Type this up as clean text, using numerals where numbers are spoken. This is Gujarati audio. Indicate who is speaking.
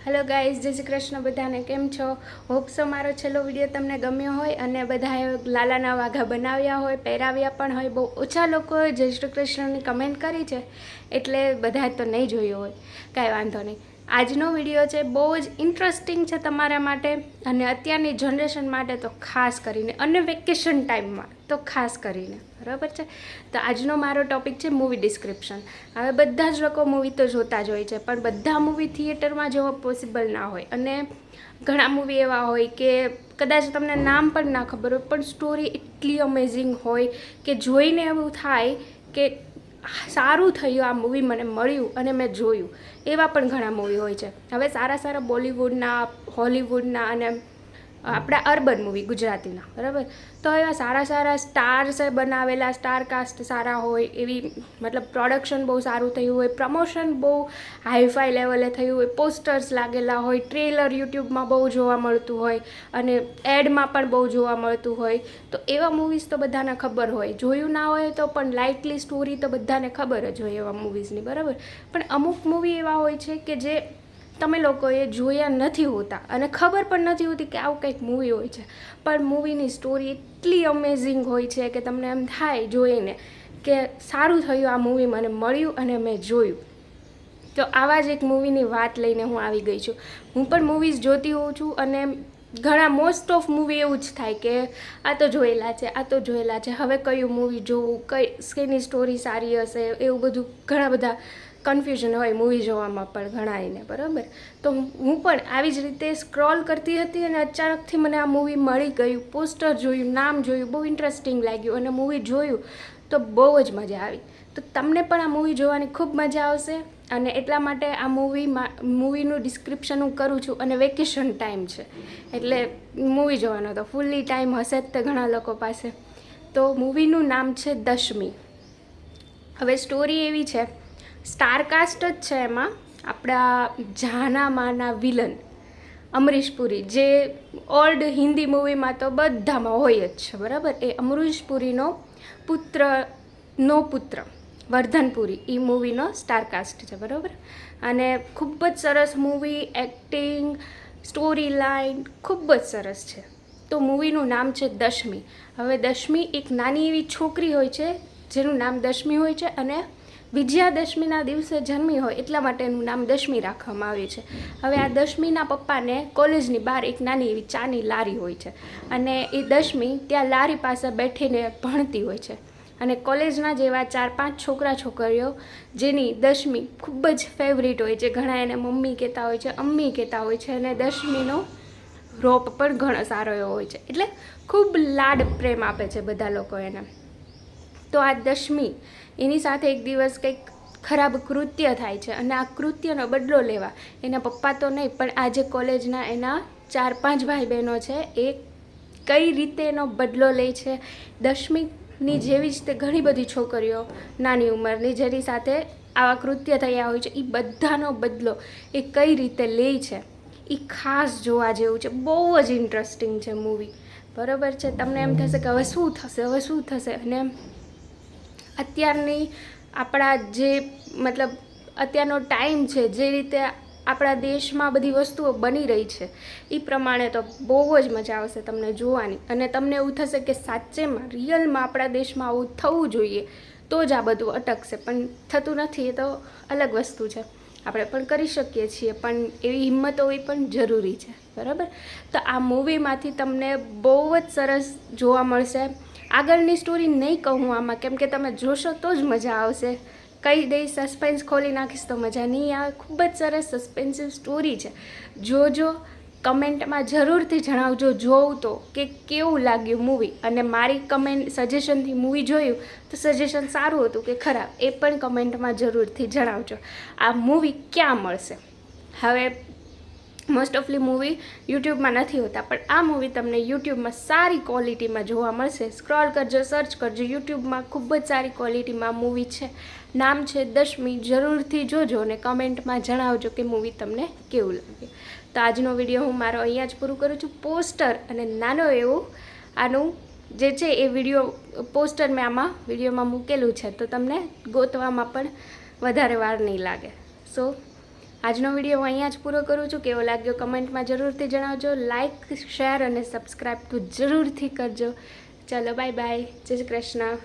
Speaker 1: હેલો ગાઈઝ, જય શ્રી કૃષ્ણ બધાને. કેમ છો? હોપ્સો મારો છેલ્લો વિડીયો તમને ગમ્યો હોય અને બધાએ લાલાના વાઘા બનાવ્યા હોય, પહેરાવ્યા પણ હોય. બહુ ઓછા લોકોએ જય શ્રી કૃષ્ણની કમેન્ટ કરી છે, એટલે બધાએ તો નહીં જોયું હોય. કાંઈ વાંધો નહીં. આજનો વિડીયો છે બહુ જ ઇન્ટરેસ્ટિંગ છે તમારા માટે અને અત્યારની જનરેશન માટે તો ખાસ કરીને, અને વેકેશન ટાઈમમાં તો ખાસ કરીને, બરાબર છે. તો આજનો મારો ટૉપિક છે મૂવી ડિસ્ક્રિપ્શન. હવે બધા જ લોકો મૂવી તો જોતા જ હોય છે, પણ બધા મૂવી થિયેટરમાં જોવા પોસિબલ ના હોય. અને ઘણા મૂવી એવા હોય કે કદાચ તમને નામ પણ ના ખબર હોય, પણ સ્ટોરી એટલી અમેઝિંગ હોય કે જોઈને એવું થાય કે સારું થયું, આ મૂવી મને મળ્યું અને મેં જોયું. એવા પણ ઘણા મૂવી હોય છે. હવે સારા સારા બોલિવૂડના, હોલિવૂડના અને આપણા અર્બન મૂવી ગુજરાતીના, બરાબર. તો એવા સારા સારા સ્ટાર્સે બનાવેલા, સ્ટાર કાસ્ટ સારા હોય એવી, મતલબ પ્રોડક્શન બહુ સારું થયું હોય, પ્રમોશન બહુ હાઈફાઈ લેવલે થયું હોય, પોસ્ટર્સ લાગેલા હોય, ટ્રેલર યુટ્યુબમાં બહુ જોવા મળતું હોય અને એડમાં પણ બહુ જોવા મળતું હોય. તો એવા મૂવીઝ તો બધાને ખબર હોય. જોયું ના હોય તો પણ લાઇટલી સ્ટોરી તો બધાને ખબર જ હોય એવા મૂવીઝની, બરાબર. પણ અમુક મૂવી એવા હોય છે કે જે તમે લોકોએ જોયા નથી હોતા અને ખબર પણ નથી હોતી કે આવું કંઈક મૂવી હોય છે, પણ મૂવીની સ્ટોરી એટલી અમેઝિંગ હોય છે કે તમને એમ થાય જોઈને કે સારું થયું, આ મૂવી મને મળ્યું અને મેં જોયું. તો આવા જ એક મૂવીની વાત લઈને હું આવી ગઈ છું. હું પણ મૂવીઝ જોતી હોઉં છું અને ઘણા મોસ્ટ ઓફ મૂવી એવું જ થાય કે આ તો જોયેલા છે, આ તો જોયેલા છે, હવે કયું મૂવી જોવું, શેની સ્ટોરી સારી હશે, એવું બધું ઘણા બધા કન્ફ્યુઝન હોય મૂવી જોવામાં પણ ઘણાને, બરાબર. તો હું પણ આવી જ રીતે સ્ક્રોલ કરતી હતી અને અચાનકથી મને આ મૂવી મળી ગયું, પોસ્ટર જોયું, નામ જોયું, બહુ ઇન્ટરેસ્ટિંગ લાગ્યું અને મૂવી જોયું તો બહુ જ મજા આવી. તો તમને પણ આ મૂવી જોવાની ખૂબ મજા આવશે અને એટલા માટે આ મૂવીનું ડિસ્ક્રિપ્શન હું કરું છું. અને વેકેશન ટાઈમ છે એટલે મૂવી જોવાનો તો ફૂલ્લી ટાઈમ હશે જ તે ઘણા લોકો પાસે. તો મૂવીનું નામ છે દશમી. હવે સ્ટોરી એવી છે, સ્ટારકાસ્ટ જ છે એમાં. આપણા જાનામાના વિલન અમરીશ પુરી, જે ઓલ્ડ હિન્દી મૂવીમાં તો બધામાં હોય જ છે, બરાબર. એ અમરીશ પુરીનો પુત્ર વર્ધનપુરી એ મૂવીનો સ્ટારકાસ્ટ છે, બરાબર. અને ખૂબ જ સરસ મૂવી, એક્ટિંગ, સ્ટોરી લાઇન ખૂબ જ સરસ છે. તો મૂવીનું નામ છે દશમી. હવે દશમી એક નાની એવી છોકરી હોય છે જેનું નામ દશમી હોય છે અને વિજયાદશમીના દિવસે જન્મી હોય એટલા માટે એનું નામ દશમી રાખવામાં આવ્યું છે. હવે આ દશમીના પપ્પાને કોલેજની બહાર એક નાની એવી ચાની લારી હોય છે અને એ દશમી ત્યાં લારી પાસે બેઠીને ભણતી હોય છે. અને કોલેજના જેવા 4-5 છોકરા છોકરીઓ જેની દશમી ખૂબ જ ફેવરિટ હોય છે, ઘણા એને મમ્મી કહેતા હોય છે, અમ્મી કહેતા હોય છે, અને દશમીનો રોપ પણ ઘણો સારો એવો હોય છે, એટલે ખૂબ લાડ પ્રેમ આપે છે બધા લોકો એને. તો આ દશમી એની સાથે એક દિવસ કંઈક ખરાબ કૃત્ય થાય છે અને આ કૃત્યનો બદલો લેવા એના પપ્પા તો નહીં, પણ આ જે કોલેજના એના 4-5 ભાઈ બહેનો છે એ કઈ રીતે એનો બદલો લે છે. દશમીની જેવી જ તે ઘણી બધી છોકરીઓ નાની ઉંમરની જેની સાથે આવા કૃત્ય થયા હોય છે, એ બધાનો બદલો એ કઈ રીતે લે છે એ ખાસ જોવા જેવું છે. બહુ જ ઇન્ટરેસ્ટિંગ છે મૂવી, બરાબર છે. તમને એમ થશે કે હવે શું થશે, હવે શું થશે. અને અત્યારની આપણા જે મતલબ અત્યારનો ટાઈમ છે, જે રીતે આપણા દેશમાં બધી વસ્તુઓ બની રહી છે એ પ્રમાણે તો બહુ જ મજા આવશે તમને જોવાની. અને તમને એવું થશે કે સાચેમાં રિયલમાં આપણા દેશમાં આવું થવું જોઈએ તો જ આ બધું અટકશે, પણ થતું નથી. એ તો અલગ વસ્તુ છે, આપણે પણ કરી શકીએ છીએ, પણ એવી હિંમત હોવી પણ જરૂરી છે, બરાબર. તો આ મૂવીમાંથી તમને બહુ જ સરસ જોવા મળશે. આગળની સ્ટોરી નહીં કહું આમાં, કેમ કે તમે જોશો તો જ મજા આવશે. કહી દઈશ, સસ્પેન્સ ખોલી નાખીશ તો મજા નહીં આવે. ખૂબ જ સરસ સસ્પેન્સિવ સ્ટોરી છે. જોજો, કમેન્ટમાં જરૂરથી જણાવજો જોઉં તો કે કેવું લાગ્યું મૂવી. અને મારી કમેન્ટ સજેશનથી મૂવી જોયું તો સજેશન સારું હતું કે ખરાબ, એ પણ કમેન્ટમાં જરૂરથી જણાવજો. આ મૂવી ક્યાં મળશે? હવે મોસ્ટ ઓફલી મૂવી યુટ્યુબમાં નથી હોતા, પણ આ મૂવી તમને યુટ્યુબમાં સારી ક્વોલિટીમાં જોવા મળશે. સ્ક્રોલ કરજો, સર્ચ કરજો, યુટ્યુબમાં ખૂબ જ સારી ક્વોલિટીમાં મૂવી છે. નામ છે દશમી. જરૂરથી જોજો અને કમેન્ટમાં જણાવજો કે મૂવી તમને કેવું લાગે. તો આજનો વિડીયો હું મારો અહીંયા જ પૂરું કરું છું. પોસ્ટર અને નાનો એવું આનું જે છે એ વિડીયો પોસ્ટર મેં આમાં વિડીયોમાં મૂકેલું છે, તો તમને ગોતવામાં પણ વધારે વાર નહીં લાગે. સો આજનો વિડીયો હું અહીંયા જ પૂરો કરું છું. કેવો લાગ્યો કમેન્ટમાં જરૂરથી જણાવજો. લાઇક, શેર અને સબસ્ક્રાઈબ તો જરૂરથી કરજો. ચાલો બાય બાય, જય શ્રી કૃષ્ણ.